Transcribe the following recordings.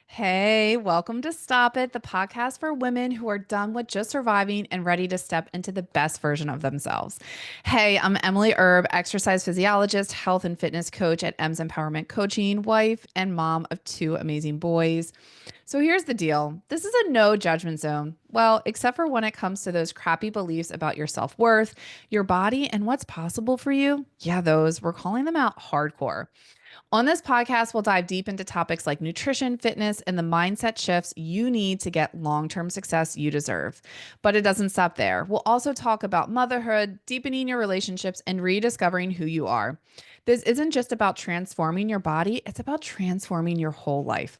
Hey, welcome to Stop It, the podcast for women who are done with just surviving and ready to step into the best version of themselves. Hey, I'm Emily Erb, exercise physiologist, health and fitness coach at Em's Empowerment Coaching, wife and mom of two amazing boys. So here's the deal. This is a no judgment zone. Well, except for when it comes to those crappy beliefs about your self-worth, your body, and what's possible for you. Yeah, those, we're calling them out hardcore. On this podcast, we'll dive deep into topics like nutrition, fitness, and the mindset shifts you need to get long term success you deserve. But it doesn't stop there. We'll also talk about motherhood, deepening your relationships, and rediscovering who you are. This isn't just about transforming your body, it's about transforming your whole life.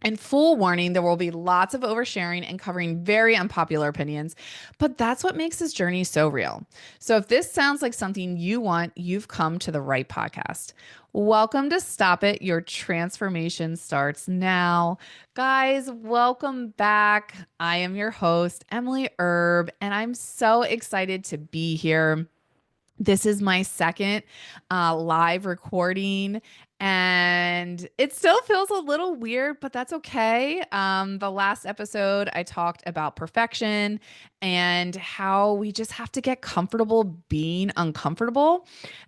And full warning, there will be lots of oversharing and covering very unpopular opinions, but that's what makes this journey so real. So if this sounds like something you want, you've come to the right podcast. Welcome to Stop It. Your transformation starts now. Guys, welcome back. I am your host, Emily Erb, and I'm so excited to be here. This is my second live recording, and it still feels a little weird, but that's okay. The last episode, I talked about perfection and how we just have to get comfortable being uncomfortable.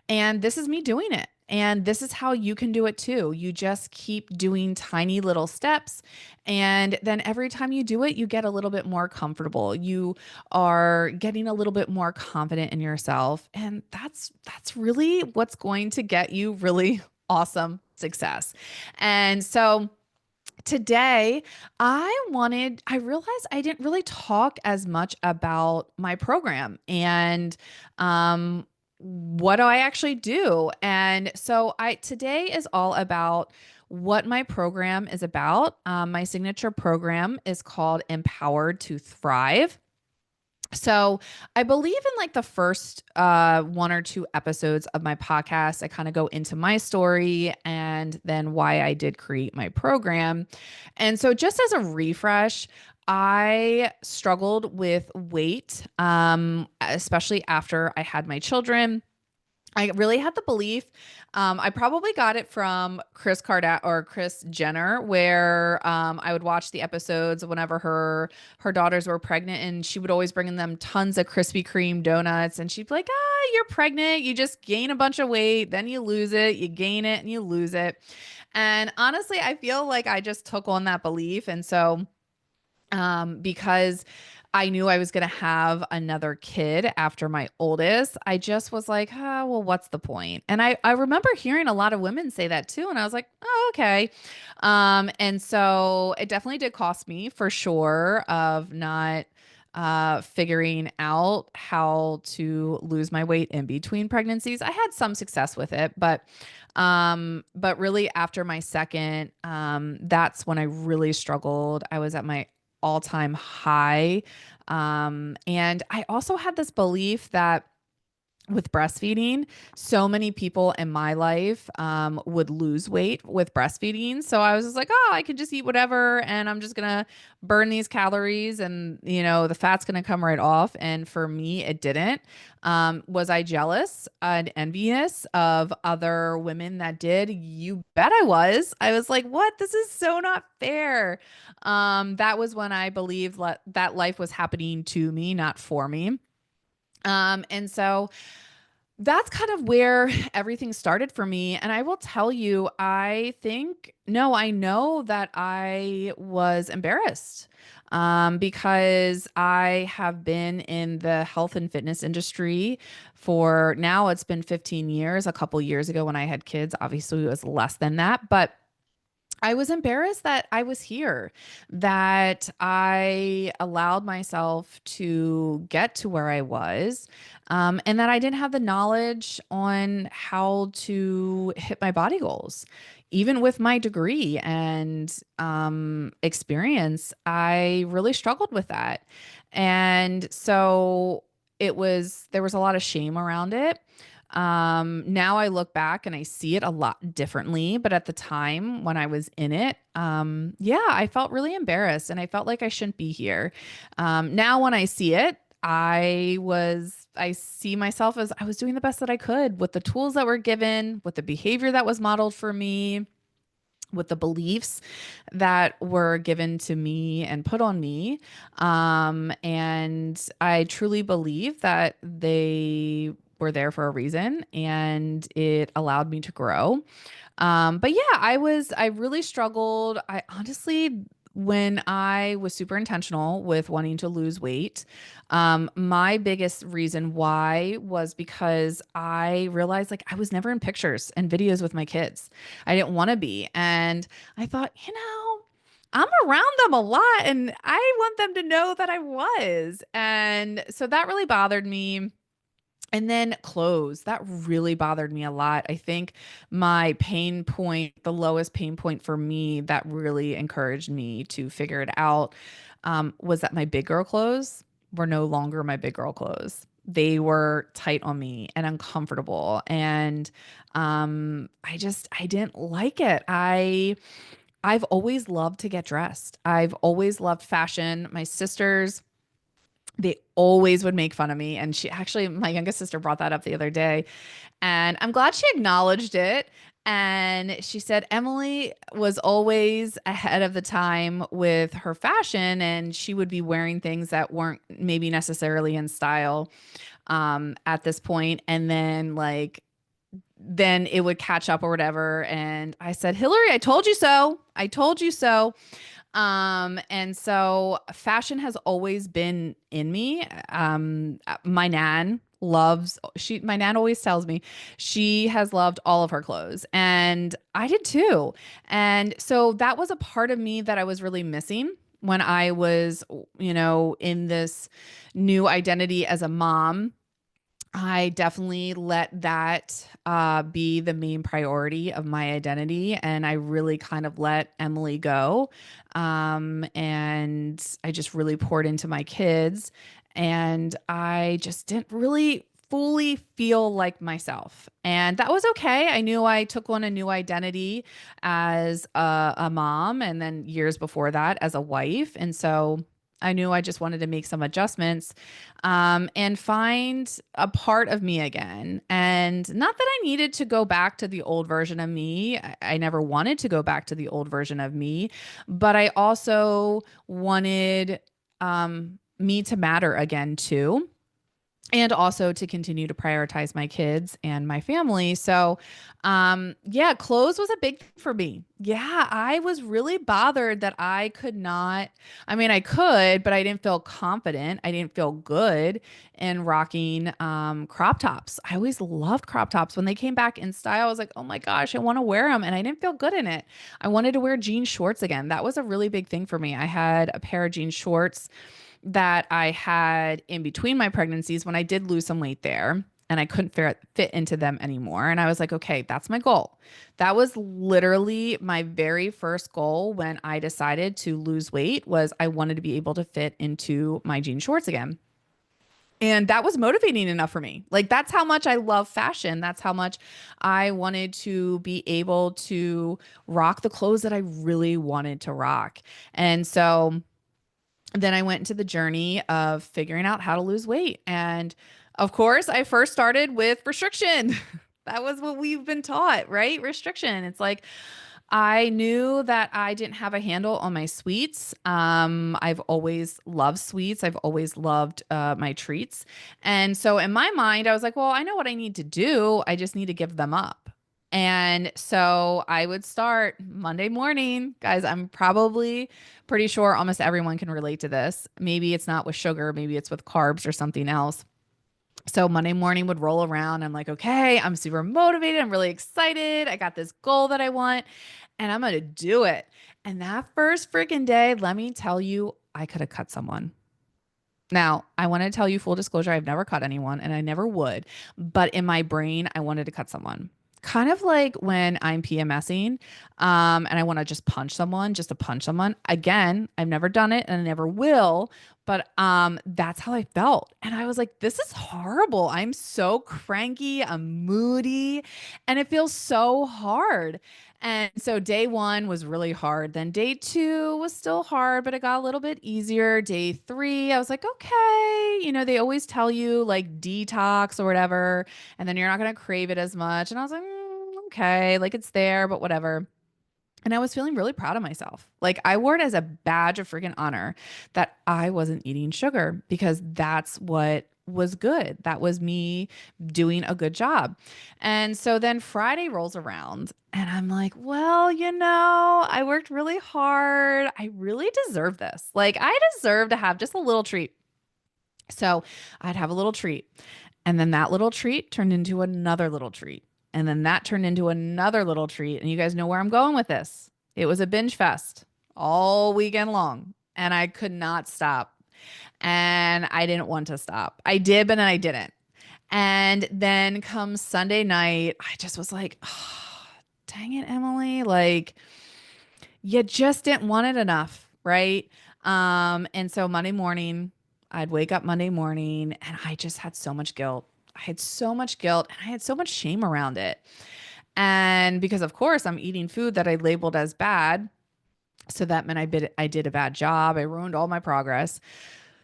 And this is me doing it. And this is how you can do it too. You just keep doing tiny little steps. And then every time you do it, you get a little bit more comfortable. You are getting a little bit more confident in yourself. And that's really what's going to get you really awesome success. And so today I realized I didn't really talk as much about my program and what do I actually do? And so I today is all about what my program is about. My signature program is called Empowered to Thrive. So I believe in like the first one or two episodes of my podcast, I kind of go into my story and then why I did create my program. And so just as a refresh, I struggled with weight, especially after I had my children. I really had the belief. I probably got it from Chris Kardashian or Chris Jenner, where I would watch the episodes whenever her daughters were pregnant, and she would always bring in them tons of Krispy Kreme donuts, and she'd be like, "Ah, you're pregnant. You just gain a bunch of weight, then you lose it. You gain it, and you lose it." And honestly, I feel like I just took on that belief, and so because I knew I was going to have another kid after my oldest. I just was like, well, what's the point? And I remember hearing a lot of women say that too. And I was like, oh, okay. And so it definitely did cost me for sure of not figuring out how to lose my weight in between pregnancies. I had some success with it, but really after my second, that's when I really struggled. I was at my all-time high. And I also had this belief that with breastfeeding, so many people in my life would lose weight with breastfeeding. So I was just like, oh, I can just eat whatever and I'm just gonna burn these calories and the fat's gonna come right off. And for me, it didn't. Was I jealous and envious of other women that did? You bet I was. I was like, what? This is so not fair. That was when I believed that life was happening to me, not for me. And so that's kind of where everything started for me. And I will tell you, I know that I was embarrassed because I have been in the health and fitness industry for now, it's been 15 years. A couple years ago when I had kids, obviously it was less than that. But I was embarrassed that I was here, that I allowed myself to get to where I was, and that I didn't have the knowledge on how to hit my body goals. Even with my degree and experience, I really struggled with that. And so there was a lot of shame around it. Now I look back and I see it a lot differently, but at the time when I was in it, yeah, I felt really embarrassed and I felt like I shouldn't be here. Now when I see it, I see myself as I was doing the best that I could with the tools that were given, with the behavior that was modeled for me, with the beliefs that were given to me and put on me. And I truly believe that they were there for a reason and it allowed me to grow. But yeah, I really struggled. I honestly, when I was super intentional with wanting to lose weight, my biggest reason why was because I realized like I was never in pictures and videos with my kids. I didn't want to be. And I thought, I'm around them a lot and I want them to know that I was. And so that really bothered me. And then clothes, that really bothered me a lot. I think my pain point, the lowest pain point for me that really encouraged me to figure it out, was that my big girl clothes were no longer my big girl clothes. They were tight on me and uncomfortable. And I didn't like it. I've always loved to get dressed. I've always loved fashion. My sisters, they always would make fun of me. And she actually, my youngest sister brought that up the other day. And I'm glad she acknowledged it. And she said Emily was always ahead of the time with her fashion, and she would be wearing things that weren't maybe necessarily in style at this point. And then it would catch up or whatever. And I said, Hillary, I told you so. I told you so. And so fashion has always been in me. My nan always tells me she has loved all of her clothes and I did too. And so that was a part of me that I was really missing when I was, in this new identity as a mom. I definitely let that be the main priority of my identity. And I really kind of let Emily go. And I just really poured into my kids. And I just didn't really fully feel like myself. And that was okay. I knew I took on a new identity as a mom. And then years before that as a wife. And so I knew I just wanted to make some adjustments and find a part of me again. And not that I needed to go back to the old version of me. I never wanted to go back to the old version of me, but I also wanted me to matter again too, and also to continue to prioritize my kids and my family. So, yeah, clothes was a big thing for me. Yeah, I was really bothered that I could not, I mean, I could, but I didn't feel confident. I didn't feel good in rocking crop tops. I always loved crop tops. When they came back in style, I was like, oh my gosh, I want to wear them. And I didn't feel good in it. I wanted to wear jean shorts again. That was a really big thing for me. I had a pair of jean shorts that I had in between my pregnancies when I did lose some weight there and I couldn't fit into them anymore. And I was like, okay, that's my goal. That was literally my very first goal when I decided to lose weight was I wanted to be able to fit into my jean shorts again. And that was motivating enough for me. Like that's how much I love fashion. That's how much I wanted to be able to rock the clothes that I really wanted to rock. And so then I went into the journey of figuring out how to lose weight. And of course, I first started with restriction. That was what we've been taught, right? Restriction. It's like I knew that I didn't have a handle on my sweets. I've always loved sweets. I've always loved my treats. And so in my mind, I was like, well, I know what I need to do. I just need to give them up. And so I would start Monday morning. Guys, I'm probably pretty sure almost everyone can relate to this. Maybe it's not with sugar, maybe it's with carbs or something else. So Monday morning would roll around. I'm like, okay, I'm super motivated. I'm really excited. I got this goal that I want and I'm going to do it. And that first freaking day, let me tell you, I could have cut someone. Now, I want to tell you full disclosure, I've never cut anyone and I never would. But in my brain, I wanted to cut someone. Kind of like when I'm PMSing, and I want to just punch someone, just to punch someone. Again, I've never done it and I never will, but that's how I felt. And I was like, this is horrible. I'm so cranky, I'm moody, and it feels so hard. And so day one was really hard. Then day two was still hard, but it got a little bit easier. Day three, I was like, okay, they always tell you like detox or whatever, and then you're not going to crave it as much. And I was like, okay, like it's there, but whatever. And I was feeling really proud of myself. Like I wore it as a badge of freaking honor that I wasn't eating sugar because that's what was good. That was me doing a good job. And so then Friday rolls around and I'm like, well, I worked really hard. I really deserve this. Like I deserve to have just a little treat. So I'd have a little treat. And then that little treat turned into another little treat. And then that turned into another little treat. And you guys know where I'm going with this. It was a binge fest all weekend long. And I could not stop. And I didn't want to stop. I did, but then I didn't. And then come Sunday night, I just was like, oh, dang it, Emily. Like, you just didn't want it enough, right? And so Monday morning, I'd wake up Monday morning and I just had so much guilt. I had so much guilt and I had so much shame around it. And because of course I'm eating food that I labeled as bad. So that meant I did a bad job. I ruined all my progress.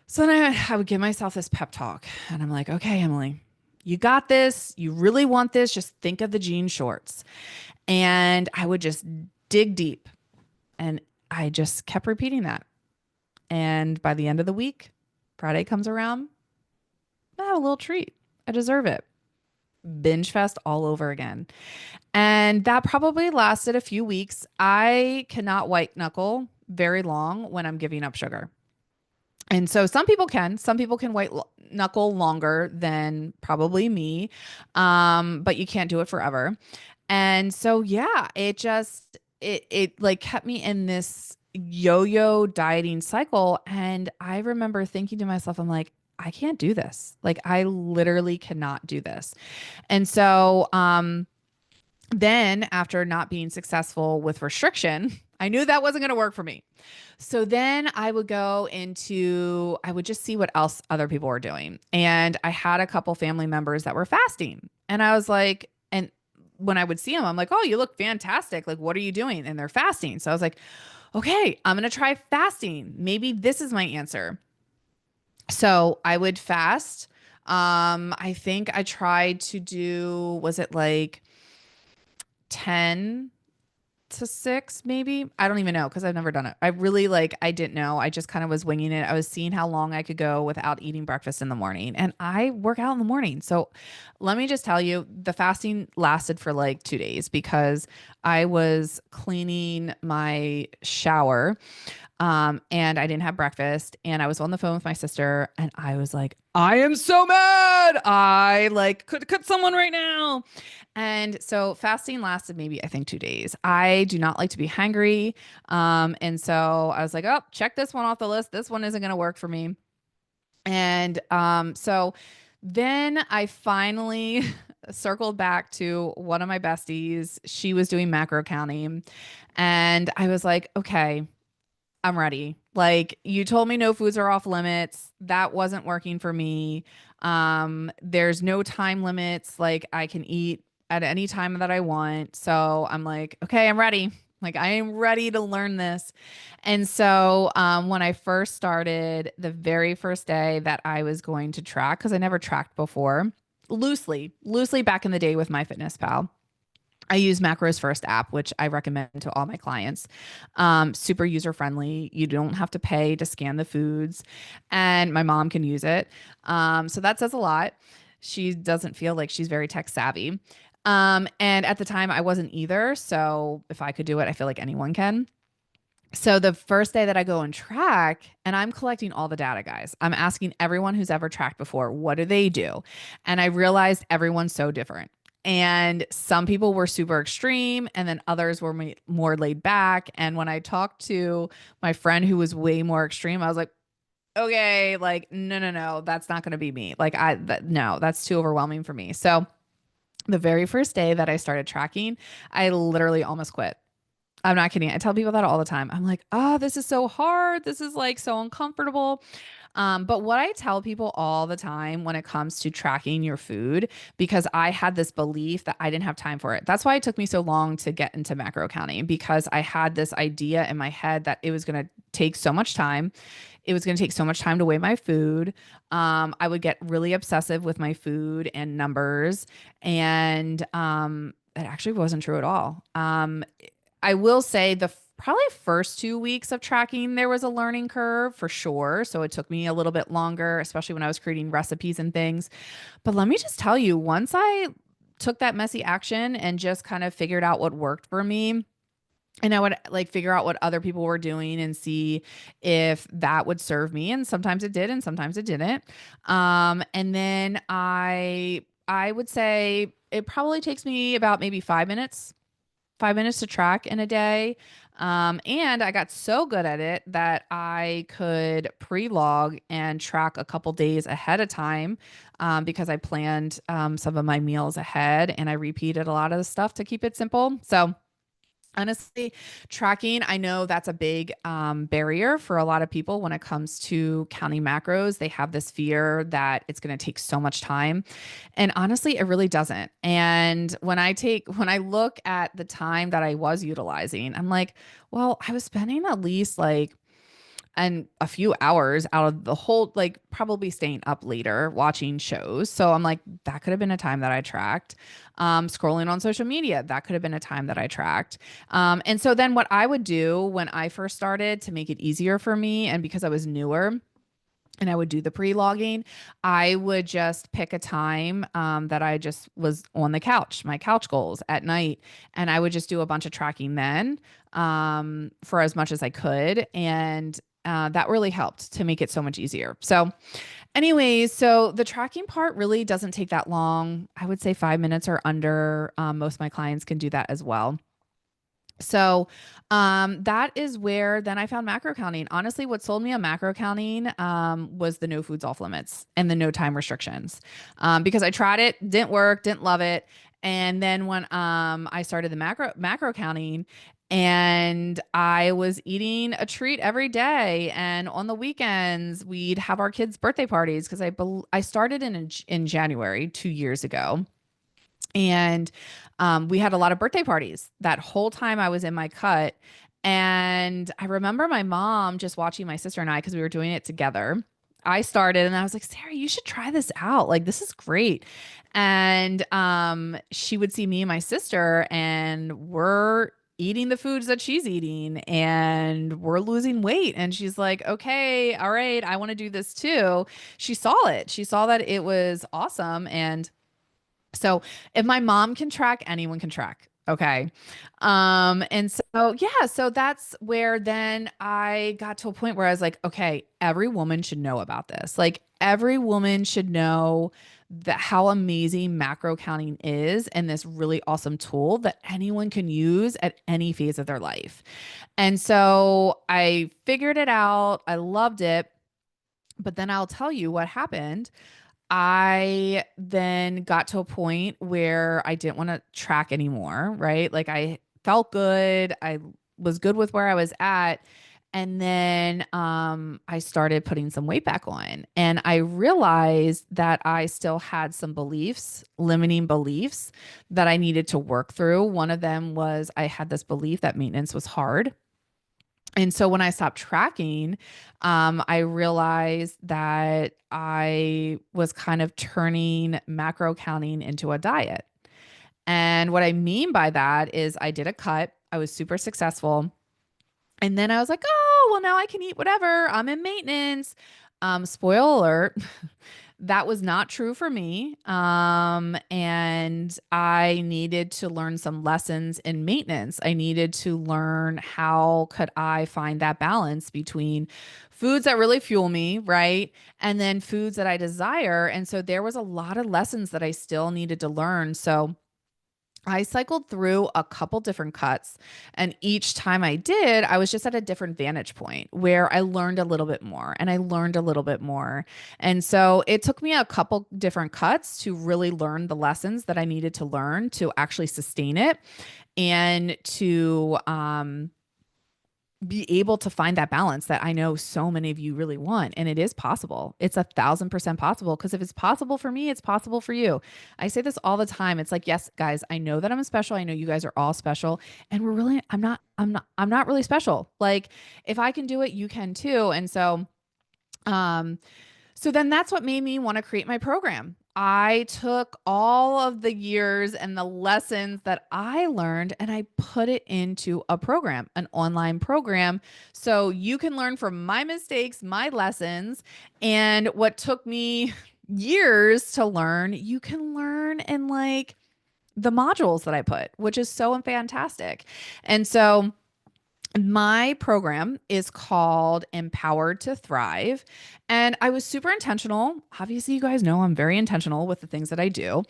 So then I would give myself this pep talk and I'm like, okay, Emily, you got this. You really want this. Just think of the jean shorts. And I would just dig deep. And I just kept repeating that. And by the end of the week, Friday comes around, I have a little treat. I deserve it. Binge fest all over again. And that probably lasted a few weeks. I cannot white knuckle very long when I'm giving up sugar. And so some people can. Some people can knuckle longer than probably me, but you can't do it forever. And so yeah, it like kept me in this yo-yo dieting cycle. And I remember thinking to myself, I'm like, I can't do this. Like I literally cannot do this. And so then after not being successful with restriction, I knew that wasn't going to work for me. So then I would I would just see what else other people were doing. And I had a couple family members that were fasting. And I was like, and when I would see them, I'm like, oh, you look fantastic. Like, what are you doing? And they're fasting. So I was like, okay, I'm going to try fasting. Maybe this is my answer. So I would fast. I think I tried to do, was it like 10 to 6 maybe? I don't even know because I've never done it. I didn't know. I just kind of was winging it. I was seeing how long I could go without eating breakfast in the morning. And I work out in the morning. So let me just tell you, the fasting lasted for like 2 days because I was cleaning my shower. And I didn't have breakfast and I was on the phone with my sister and I was like, I am so mad. I like could cut someone right now. And so fasting lasted maybe I think 2 days. I do not like to be hangry. And so I was like, oh, check this one off the list. This one isn't going to work for me. And so then I finally circled back to one of my besties. She was doing macro counting and I was like, okay, I'm ready. Like you told me no foods are off limits. That wasn't working for me. There's no time limits. Like I can eat at any time that I want. So I'm like, okay, I'm ready. Like I am ready to learn this. And so when I first started, the very first day that I was going to track, because I never tracked before, loosely back in the day with MyFitnessPal. I use Macros First app, which I recommend to all my clients. Super user friendly. You don't have to pay to scan the foods, and my mom can use it. So that says a lot. She doesn't feel like she's very tech savvy. And at the time, I wasn't either. So if I could do it, I feel like anyone can. So the first day that I go and track, and I'm collecting all the data, guys. I'm asking everyone who's ever tracked before, what do they do? And I realized everyone's so different. And some people were super extreme, and then others were more laid back. And when I talked to my friend who was way more extreme, I was like, okay, like, no, that's not going to be me. Like, no, that's too overwhelming for me. So the very first day that I started tracking, I literally almost quit. I'm not kidding. I tell people that all the time. I'm like, oh, this is so hard. This is like so uncomfortable. But what I tell people all the time when it comes to tracking your food, because I had this belief that I didn't have time for it. That's why it took me so long to get into macro counting, because I had this idea in my head that it was going to take so much time. It was going to take so much time to weigh my food. I would get really obsessive with my food and numbers. And it actually wasn't true at all. I will say probably first 2 weeks of tracking, there was a learning curve for sure. So it took me a little bit longer, especially when I was creating recipes and things. But let me just tell you, once I took that messy action and just kind of figured out what worked for me, and I would like figure out what other people were doing and see if that would serve me. And sometimes it did, and sometimes it didn't. And then I would say it probably takes me about maybe 5 minutes, 5 minutes to track in a day. And I got so good at it that I could pre-log and track a couple days ahead of time, because I planned some of my meals ahead and I repeated a lot of the stuff to keep it simple. So honestly, tracking, I know that's a big barrier for a lot of people when it comes to counting macros. They have this fear that it's going to take so much time. And honestly, it really doesn't. And when I look at the time that I was utilizing, I'm like, well, I was spending at least like and a few hours out of the whole, like probably staying up later watching shows. So I'm like, that could have been a time that I tracked. Scrolling on social media, that could have been a time that I tracked. And so then what I would do when I first started to make it easier for me, and because I was newer, and I would do the pre-logging, I would just pick a time that I just was on the couch, my couch goals at night, and I would just do a bunch of tracking then, for as much as I could. And that really helped to make it so much easier. So, anyways, so the tracking part really doesn't take that long. I would say 5 minutes or under. Most of my clients can do that as well. So that is where then I found macro counting. Honestly, what sold me on macro counting was the no foods off limits and the no time restrictions, because I tried it, didn't work, didn't love it. And then when I started the macro counting, and I was eating a treat every day, and on the weekends we'd have our kids' birthday parties because I started in January 2 years ago, and we had a lot of birthday parties that whole time I was in my cut. And I remember my mom just watching my sister and I, because we were doing it together. I started and I was like, Sarah, you should try this out. Like, this is great. And she would see me and my sister, and we're eating the foods that she's eating, and we're losing weight. And she's like, okay, all right, I want to do this too. She saw it. She saw that it was awesome. And so if my mom can track, anyone can track. Okay. And so, yeah, so that's where then I got to a point where I was like, okay, every woman should know about this. Like, every woman should know that how amazing macro counting is, and this really awesome tool that anyone can use at any phase of their life. And so I figured it out. I loved it. But then I'll tell you what happened. I then got to a point where I didn't want to track anymore, right? Like, I felt good. I was good with where I was at. And then I started putting some weight back on. And I realized that I still had some beliefs, limiting beliefs that I needed to work through. One of them was I had this belief that maintenance was hard. And so when I stopped tracking, I realized that I was kind of turning macro counting into a diet. And what I mean by that is I did a cut. I was super successful. And then I was like, oh, well, now I can eat whatever. I'm in maintenance. Spoiler alert, that was not true for me. And I needed to learn some lessons in maintenance. I needed to learn how could I find that balance between foods that really fuel me, right? And then foods that I desire. And so there was a lot of lessons that I still needed to learn. So I cycled through a couple different cuts, and each time I did, I was just at a different vantage point where I learned a little bit more and I learned a little bit more. And so it took me a couple different cuts to really learn the lessons that I needed to learn to actually sustain it, and to be able to find that balance that I know so many of you really want. And it is possible. It's 1,000% possible, because if it's possible for me, it's possible for you. I say this all the time. It's like, yes, guys, I know that I'm special. I know you guys are all special, and I'm not really special. Like, if I can do it, you can too. And so, um, so then that's what made me want to create my program. I took all of the years and the lessons that I learned and I put it into a program, an online program. So you can learn from my mistakes, my lessons, and what took me years to learn, you can learn in like the modules that I put, which is so fantastic. And so my program is called Empowered to Thrive. And I was super intentional. Obviously, you guys know I'm very intentional with the things that I do.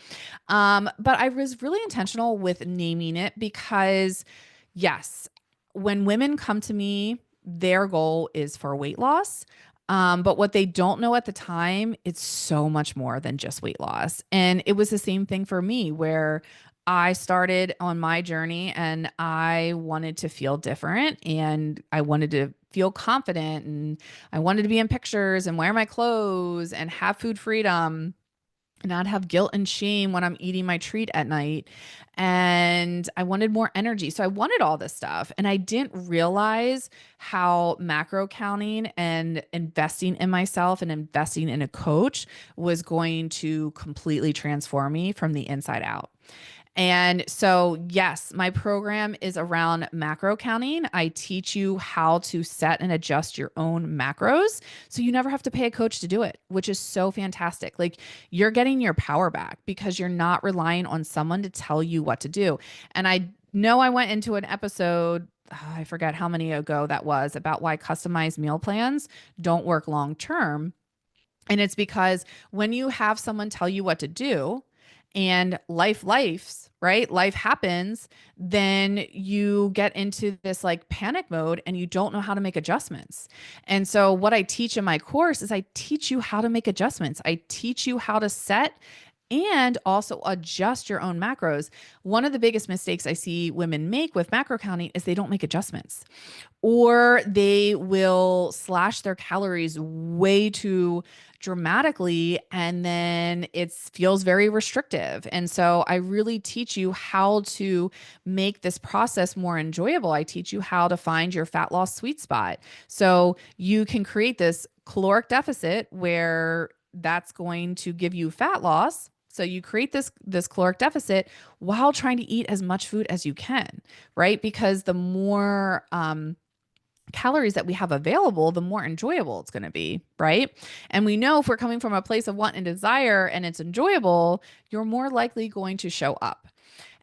But I was really intentional with naming it because, yes, when women come to me, their goal is for weight loss. But what they don't know at the time, it's so much more than just weight loss. And it was the same thing for me where I started on my journey and I wanted to feel different and I wanted to feel confident and I wanted to be in pictures and wear my clothes and have food freedom and not have guilt and shame when I'm eating my treat at night. And I wanted more energy. So I wanted all this stuff. And I didn't realize how macro counting and investing in myself and investing in a coach was going to completely transform me from the inside out. And so, yes, my program is around macro counting. I teach you how to set and adjust your own macros so you never have to pay a coach to do it, which is so fantastic. Like you're getting your power back because you're not relying on someone to tell you what to do. And I know I went into an episode, I forget how many ago that was, about why customized meal plans don't work long term. And it's because when you have someone tell you what to do and life's, right? Life happens, then you get into this like panic mode and you don't know how to make adjustments. And so what I teach in my course is I teach you how to make adjustments. I teach you how to set and also adjust your own macros. One of the biggest mistakes I see women make with macro counting is they don't make adjustments or they will slash their calories way too dramatically and then it feels very restrictive. And so I really teach you how to make this process more enjoyable. I teach you how to find your fat loss sweet spot. So you can create this caloric deficit where that's going to give you fat loss. So you create this caloric deficit while trying to eat as much food as you can, right? Because the more calories that we have available, the more enjoyable it's going to be, right? And we know if we're coming from a place of want and desire and it's enjoyable, you're more likely going to show up.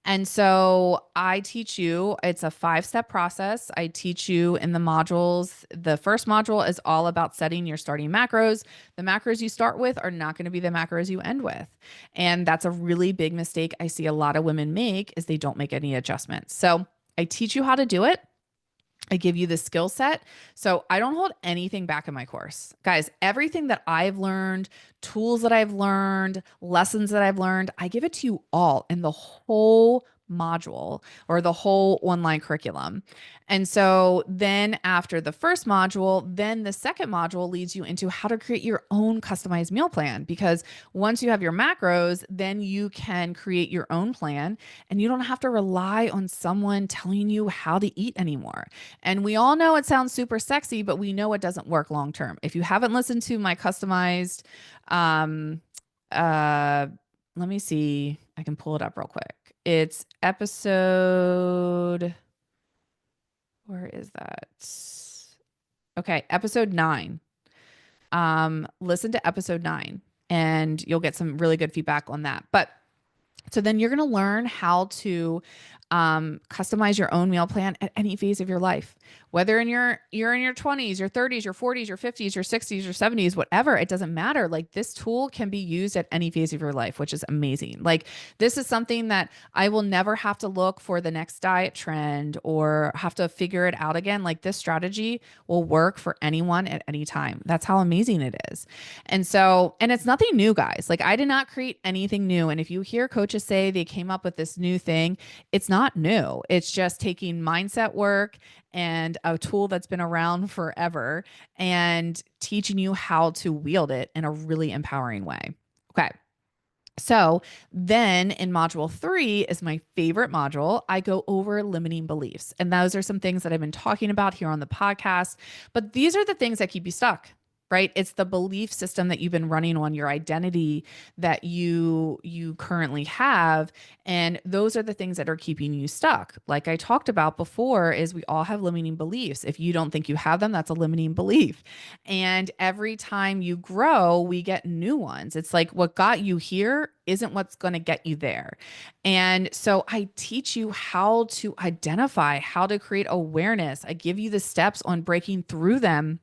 And so I teach you, it's a 5-step process. I teach you in the modules. The first module is all about setting your starting macros. The macros you start with are not going to be the macros you end with. And that's a really big mistake I see a lot of women make is they don't make any adjustments. So I teach you how to do it. I give you the skill set. So I don't hold anything back in my course. Guys, everything that I've learned, tools that I've learned, lessons that I've learned, I give it to you all in the whole module or the whole online curriculum. And so then after the first module, then the second module leads you into how to create your own customized meal plan. Because once you have your macros, then you can create your own plan and you don't have to rely on someone telling you how to eat anymore. And we all know it sounds super sexy, but we know it doesn't work long term. If you haven't listened to my customized, um, uh, let me see, I can pull it up real quick. It's episode, where is that? Okay, episode 9. Listen to episode 9 and you'll get some really good feedback on that. But so then you're going to learn how to customize your own meal plan at any phase of your life, whether you're in your 20s, your 30s, your 40s, your 50s, your 60s, your 70s, whatever, it doesn't matter. Like this tool can be used at any phase of your life, which is amazing. Like this is something that I will never have to look for the next diet trend or have to figure it out again. Like this strategy will work for anyone at any time. That's how amazing it is. And so, and it's nothing new, guys. Like I did not create anything new. And if you hear coaches say they came up with this new thing, it's not new. It's just taking mindset work and a tool that's been around forever and teaching you how to wield it in a really empowering way. Okay. So then in module 3 is my favorite module. I go over limiting beliefs. And those are some things that I've been talking about here on the podcast. But these are the things that keep you stuck. right? It's the belief system that you've been running on, your identity that you currently have, and those are the things that are keeping you stuck. Like I talked about before, is we all have limiting beliefs. If you don't think you have them, that's a limiting belief. And every time you grow, we get new ones. It's like what got you here isn't what's going to get you there. And so I teach you how to identify, how to create awareness. I give you the steps on breaking through them,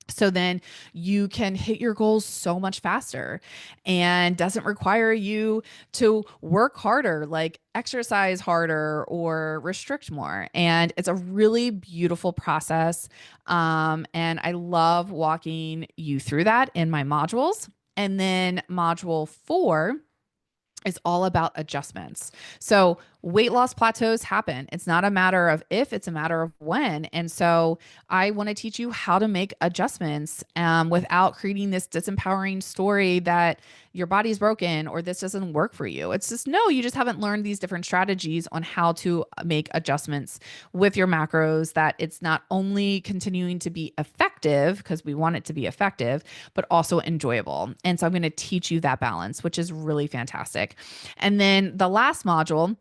so then you can hit your goals so much faster, and doesn't require you to work harder, like exercise harder or restrict more. And it's a really beautiful process. And I love walking you through that in my modules. And then module 4 is all about adjustments. So weight loss plateaus happen. It's not a matter of if, it's a matter of when. And so I want to teach you how to make adjustments without creating this disempowering story that your body's broken or this doesn't work for you. It's just, no, you just haven't learned these different strategies on how to make adjustments with your macros, that it's not only continuing to be effective, because we want it to be effective, but also enjoyable. And so I'm going to teach you that balance, which is really fantastic. And then the last module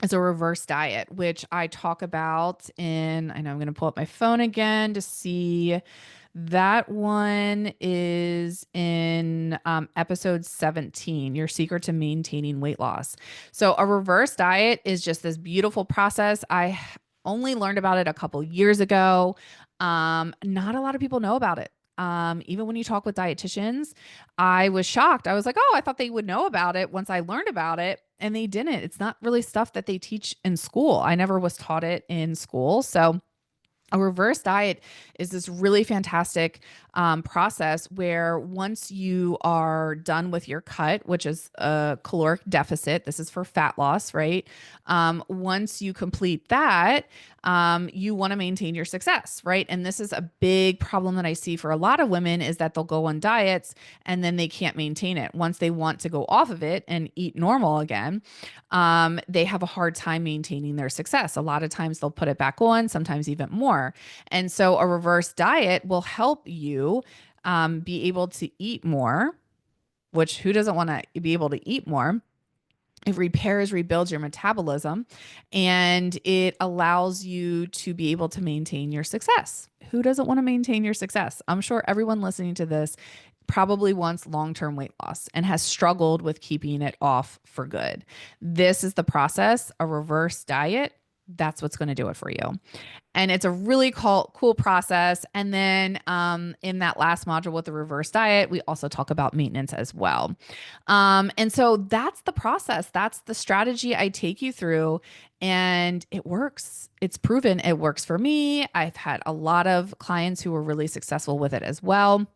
is a reverse diet, which I talk about in, I know I'm going to pull up my phone again to see. That one is in episode 17, Your Secret to Maintaining Weight Loss. So a reverse diet is just this beautiful process. I only learned about it a couple years ago. Not a lot of people know about it. Even when you talk with dietitians, I was shocked. I was like, oh, I thought they would know about it once I learned about it. And they didn't. It's not really stuff that they teach in school. I never was taught it in school. So a reverse diet is this really fantastic process where once you are done with your cut, which is a caloric deficit, this is for fat loss, right? Once you complete that, you want to maintain your success, right? And this is a big problem that I see for a lot of women, is that they'll go on diets and then they can't maintain it. Once they want to go off of it and eat normal again, they have a hard time maintaining their success. A lot of times they'll put it back on, sometimes even more. And so a reverse diet will help you be able to eat more, which who doesn't want to be able to eat more? It repairs, rebuilds your metabolism, and it allows you to be able to maintain your success. Who doesn't want to maintain your success? I'm sure everyone listening to this probably wants long-term weight loss and has struggled with keeping it off for good. This is the process, a reverse diet. That's what's going to do it for you. And it's a really cool process. And then in that last module with the reverse diet, we also talk about maintenance as well. And so that's the process. That's the strategy I take you through. And it works. It's proven it works for me. I've had a lot of clients who were really successful with it as well.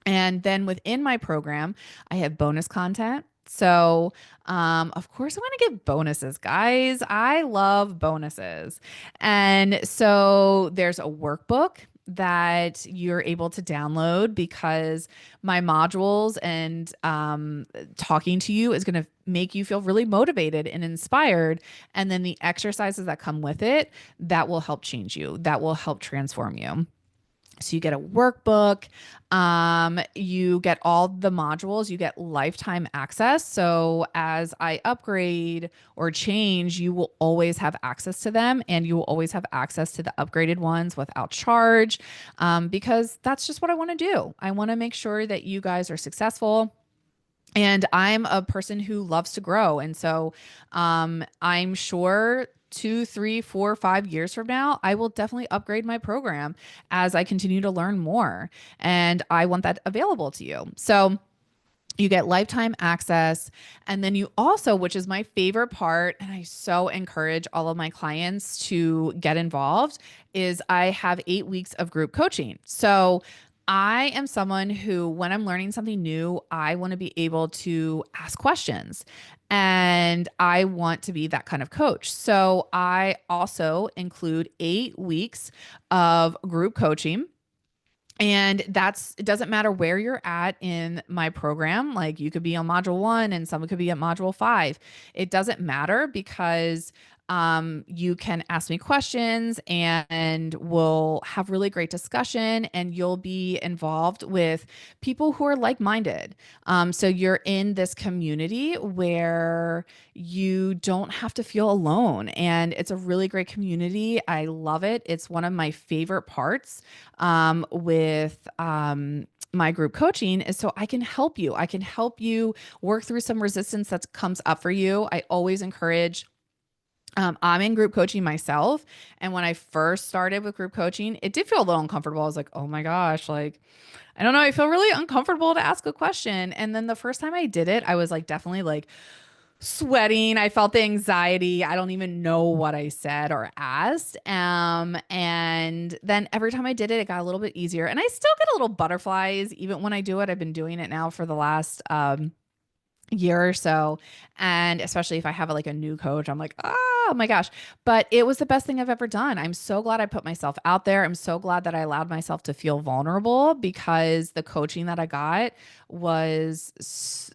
And then within my program, I have bonus content. So, of course, I want to give bonuses, guys. I love bonuses. And so there's a workbook that you're able to download, because my modules and talking to you is going to make you feel really motivated and inspired. And then the exercises that come with it, that will help change you, that will help transform you. So you get a workbook, you get all the modules, you get lifetime access. So as I upgrade or change, you will always have access to them, and you will always have access to the upgraded ones without charge, because that's just what I want to do. I want to make sure that you guys are successful. And I'm a person who loves to grow. And so I'm sure 2, 3, 4, 5 years from now, I will definitely upgrade my program as I continue to learn more. And I want that available to you. So you get lifetime access. And then you also, which is my favorite part, and I so encourage all of my clients to get involved, is I have 8 weeks of group coaching. So I am someone who, when I'm learning something new, I want to be able to ask questions, and I want to be that kind of coach. So I also include 8 weeks of group coaching. And it doesn't matter where you're at in my program. Like, you could be on module 1 and someone could be at module 5. It doesn't matter, because You can ask me questions and we'll have really great discussion, and you'll be involved with people who are like-minded. So you're in this community where you don't have to feel alone, and it's a really great community. I love it. It's one of my favorite parts with my group coaching is so I can help you. I can help you work through some resistance that comes up for you. I always encourage I'm in group coaching myself. And when I first started with group coaching, it did feel a little uncomfortable. I was like, oh my gosh, like, I don't know. I feel really uncomfortable to ask a question. And then the first time I did it, I was like, definitely like sweating. I felt the anxiety. I don't even know what I said or asked. And then every time I did it, it got a little bit easier. And I still get a little butterflies even when I do it. I've been doing it now for the last, year or so. And especially if I have like a new coach, I'm like, oh my gosh. But it was the best thing I've ever done. I'm so glad I put myself out there. I'm so glad that I allowed myself to feel vulnerable, because the coaching that I got was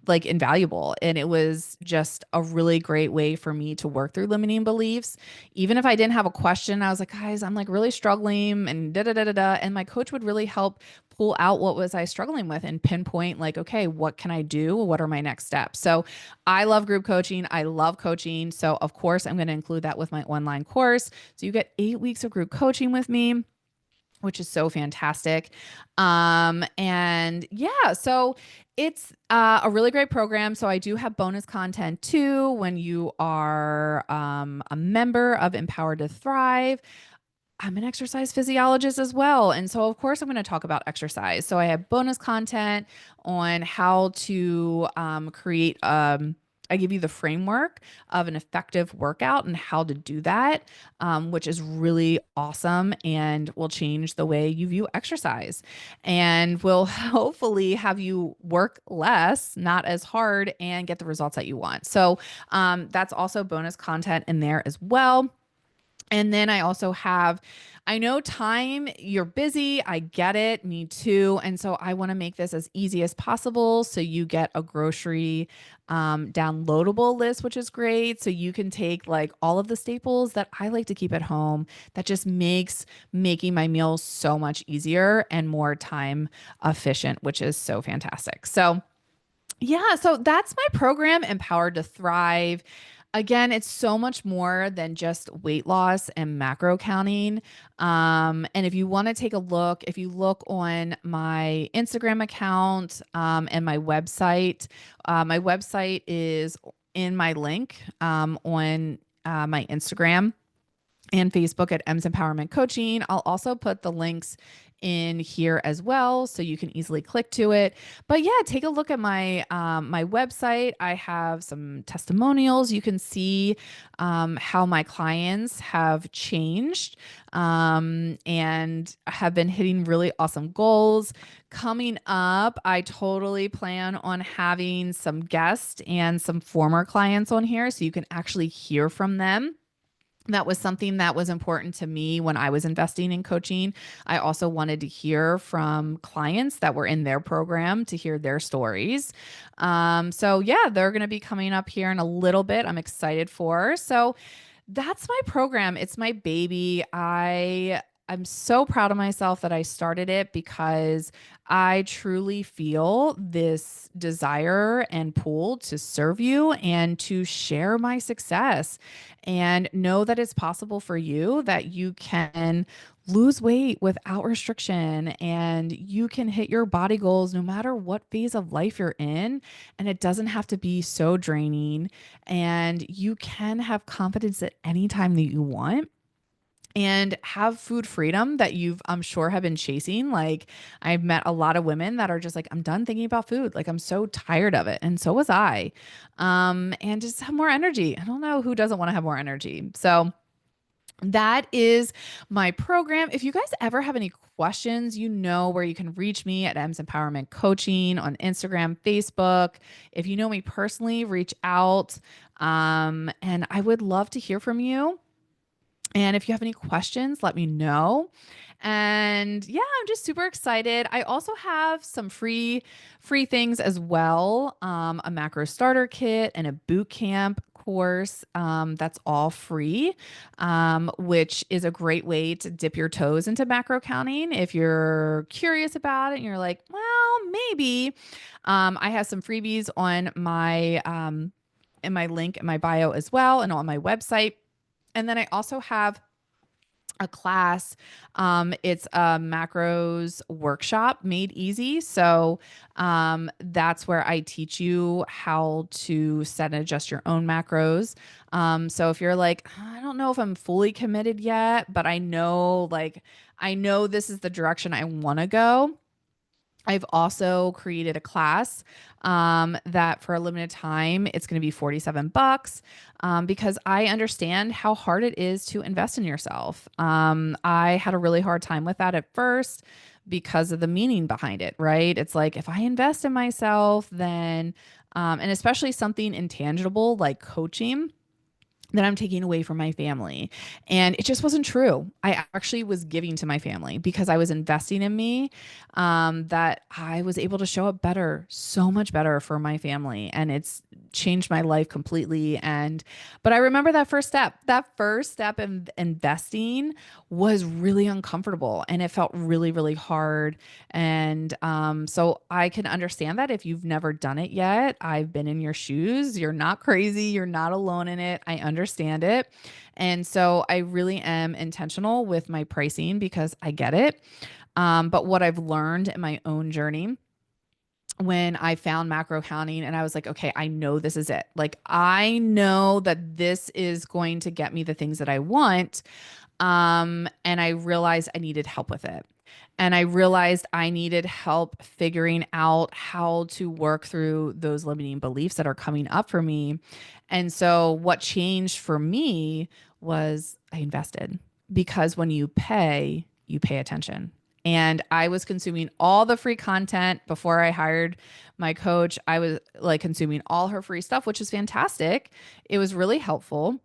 like invaluable. And it was just a really great way for me to work through limiting beliefs. Even if I didn't have a question, I was like, guys, I'm like really struggling and da da da da da. And my coach would really help pull out what was I struggling with and pinpoint like, okay, what can I do? What are my next steps? So I love group coaching. I love coaching. So of course I'm going to include that with my online course. So you get 8 weeks of group coaching with me, which is so fantastic. And yeah, so it's a really great program. So I do have bonus content too when you are a member of Empowered to Thrive. I'm an exercise physiologist as well. And so, of course, I'm going to talk about exercise. So, I have bonus content on how to create, I give you the framework of an effective workout and how to do that, which is really awesome and will change the way you view exercise and will hopefully have you work less, not as hard, and get the results that you want. So, that's also bonus content in there as well. And then I also have, I know time, you're busy. I get it. Me too. And so I want to make this as easy as possible. So you get a grocery downloadable list, which is great. So you can take like all of the staples that I like to keep at home. That just makes making my meals so much easier and more time efficient, which is so fantastic. So, yeah, so that's my program, Empowered to Thrive. Again, it's so much more than just weight loss and macro counting. And if you want to take a look, if you look on my Instagram account and my website is in my link on my Instagram and Facebook at M's Empowerment Coaching. I'll also put the links in here as well, so you can easily click to it. But yeah, take a look at my website. I have some testimonials. You can see how my clients have changed and have been hitting really awesome goals. Coming up, I totally plan on having some guests and some former clients on here, so you can actually hear from them. That was something that was important to me when I was investing in coaching. I also wanted to hear from clients that were in their program to hear their stories. So yeah, they're going to be coming up here in a little bit. I'm excited for. So that's my program. It's my baby. I'm so proud of myself that I started it, because I truly feel this desire and pull to serve you and to share my success, and know that it's possible for you, that you can lose weight without restriction and you can hit your body goals no matter what phase of life you're in. And it doesn't have to be so draining, and you can have confidence at any time that you want and have food freedom that you've, I'm sure, have been chasing. Like, I've met a lot of women that are just like, I'm done thinking about food. Like, I'm so tired of it. And so was I. And just have more energy. I don't know who doesn't want to have more energy. So that is my program. If you guys ever have any questions, you know where you can reach me at M's Empowerment Coaching on Instagram, Facebook. If you know me personally, reach out. And I would love to hear from you. And if you have any questions, let me know. And yeah, I'm just super excited. I also have some free things as well. A macro starter kit and a boot camp course. That's all free, which is a great way to dip your toes into macro counting if you're curious about it and you're like, well, maybe. I have some freebies on my in my link in my bio as well and on my website. And then I also have a class. It's a macros workshop made easy. So that's where I teach you how to set and adjust your own macros. So if you're like, I don't know if I'm fully committed yet, but I know this is the direction I want to go. I've also created a class that for a limited time, it's going to be 47 bucks because I understand how hard it is to invest in yourself. I had a really hard time with that at first because of the meaning behind it, right? It's like if I invest in myself, then, and especially something intangible like coaching, that I'm taking away from my family. And it just wasn't true. I actually was giving to my family because I was investing in me, that I was able to show up better, so much better for my family. And it's changed my life completely. But I remember that first step in investing was really uncomfortable and it felt really, really hard. And so I can understand that if you've never done it yet, I've been in your shoes. You're not crazy. You're not alone in it. I understand it. And so I really am intentional with my pricing because I get it. But what I've learned in my own journey when I found macro counting and I was like, okay, I know this is it. Like, I know that this is going to get me the things that I want. And I realized I needed help with it. And I realized I needed help figuring out how to work through those limiting beliefs that are coming up for me. And so what changed for me was I invested because when you pay attention. And I was consuming all the free content before I hired my coach. I was like consuming all her free stuff, which is fantastic. It was really helpful.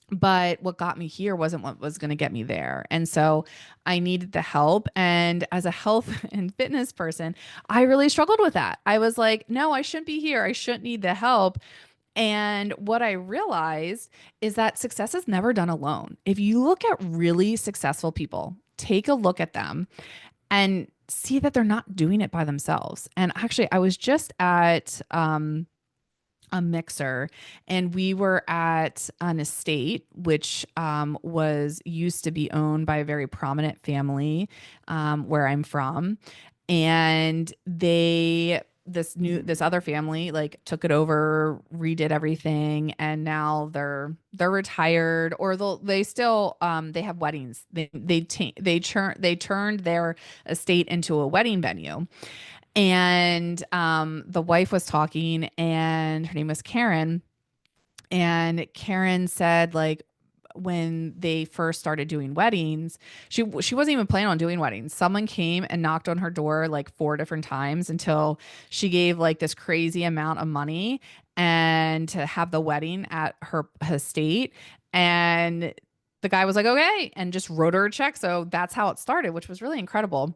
But what got me here wasn't what was going to get me there. And so I needed the help. And as a health and fitness person, I really struggled with that. I was like, no, I shouldn't be here. I shouldn't need the help. And what I realized is that success is never done alone. If you look at really successful people, take a look at them and see that they're not doing it by themselves. And actually, I was just at a mixer and we were at an estate which was used to be owned by a very prominent family where I'm from, and this other family like took it over, redid everything, and now they're retired, or they still they have weddings. They turned their estate into a wedding venue. And the wife was talking, and her name was Karen. And Karen said, like, when they first started doing weddings, she wasn't even planning on doing weddings. Someone came and knocked on her door like four different times until she gave like this crazy amount of money and to have the wedding at her estate. And the guy was like, okay, and just wrote her a check. So that's how it started, which was really incredible.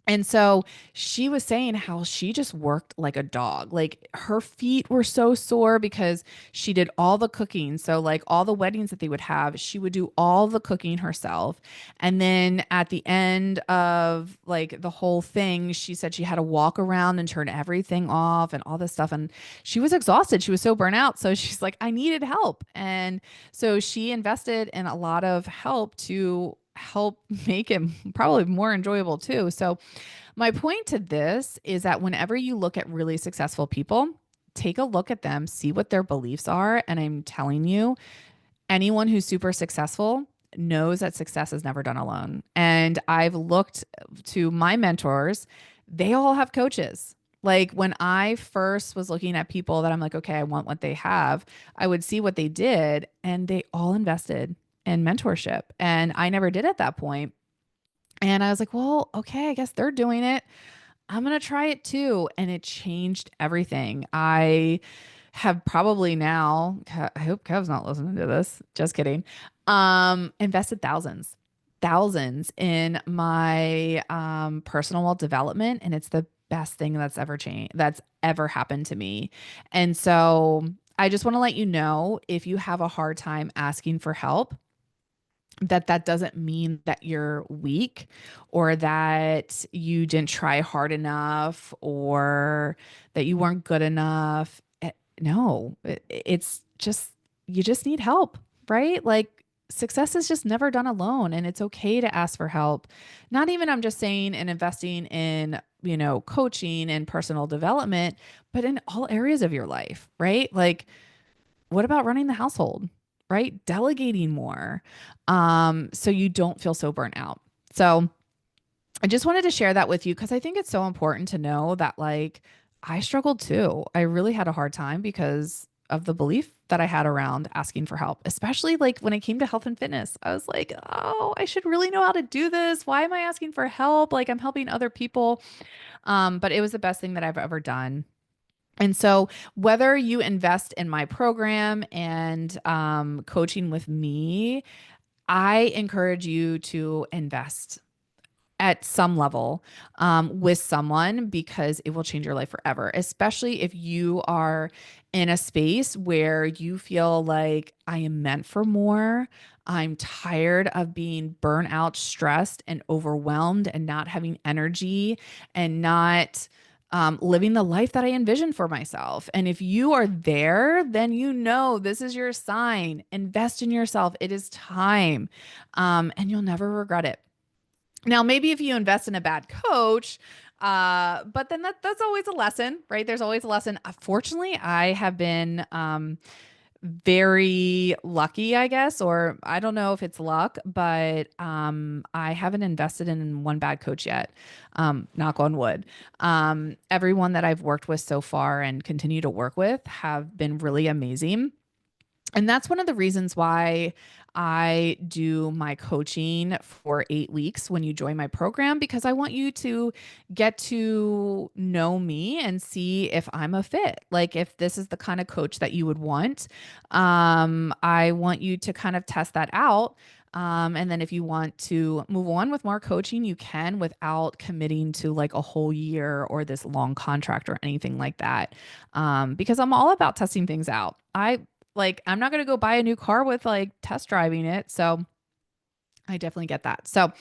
And so she was saying how she just worked like a dog. Like her feet were so sore because she did all the cooking. So, like all the weddings that they would have, she would do all the cooking herself. And then at the end of like the whole thing, she said she had to walk around and turn everything off and all this stuff. And she was exhausted. She was so burnt out. So she's like, I needed help. And so she invested in a lot of help to help make it probably more enjoyable too. So my point to this is that whenever you look at really successful people, take a look at them, see what their beliefs are. And I'm telling you, anyone who's super successful knows that success is never done alone. And I've looked to my mentors, they all have coaches. Like when I first was looking at people that I'm like, okay, I want what they have, I would see what they did, and they all invested in mentorship. And I never did at that point. And I was like, well, okay, I guess they're doing it. I'm going to try it too. And it changed everything. I have probably now, I hope Kev's not listening to this. Just kidding. Invested thousands in my personal development, and it's the best thing that's ever happened to me. And so I just want to let you know, if you have a hard time asking for help, that doesn't mean that you're weak or that you didn't try hard enough or that you weren't good enough. No, it's just, you just need help, right? Like, success is just never done alone, and it's okay to ask for help. Not even, I'm just saying, in investing in, coaching and personal development, but in all areas of your life, right? Like, what about running the household, right? Delegating more, so you don't feel so burnt out. So I just wanted to share that with you because I think it's so important to know that, like, I struggled too. I really had a hard time because of the belief that I had around asking for help, especially like when it came to health and fitness. I was like, oh, I should really know how to do this. Why am I asking for help? Like, I'm helping other people. But it was the best thing that I've ever done. And so, whether you invest in my program and coaching with me, I encourage you to invest at some level with someone, because it will change your life forever, especially if you are in a space where you feel like, I am meant for more. I'm tired of being burnt out, stressed, and overwhelmed, and not having energy, and not living the life that I envisioned for myself. And if you are there, then this is your sign. Invest in yourself. It is time, and you'll never regret it. Now, maybe if you invest in a bad coach, but then that's always a lesson, right? There's always a lesson. Fortunately, I have been very lucky, I guess, or I don't know if it's luck, but I haven't invested in one bad coach yet. Knock on wood. Everyone that I've worked with so far and continue to work with have been really amazing. And that's one of the reasons why I do my coaching for 8 weeks when you join my program, because I want you to get to know me and see if I'm a fit. Like, if this is the kind of coach that you would want, I want you to kind of test that out. And then if you want to move on with more coaching, you can, without committing to like a whole year or this long contract or anything like that. Because I'm all about testing things out. I'm not going to go buy a new car with like test driving it. So I definitely get that. So,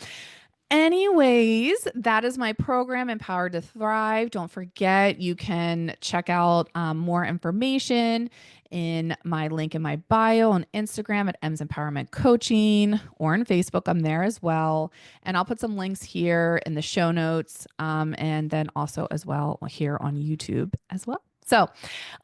anyways, that is my program, Empowered to Thrive. Don't forget, you can check out more information in my link in my bio on Instagram at M's Empowerment Coaching, or on Facebook. I'm there as well. And I'll put some links here in the show notes, and then also as well here on YouTube as well. So,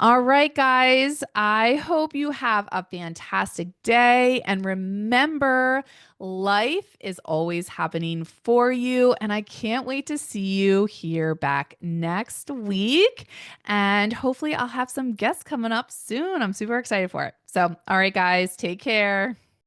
all right, guys, I hope you have a fantastic day. And remember, life is always happening for you. And I can't wait to see you here back next week. And hopefully, I'll have some guests coming up soon. I'm super excited for it. So, all right, guys, take care.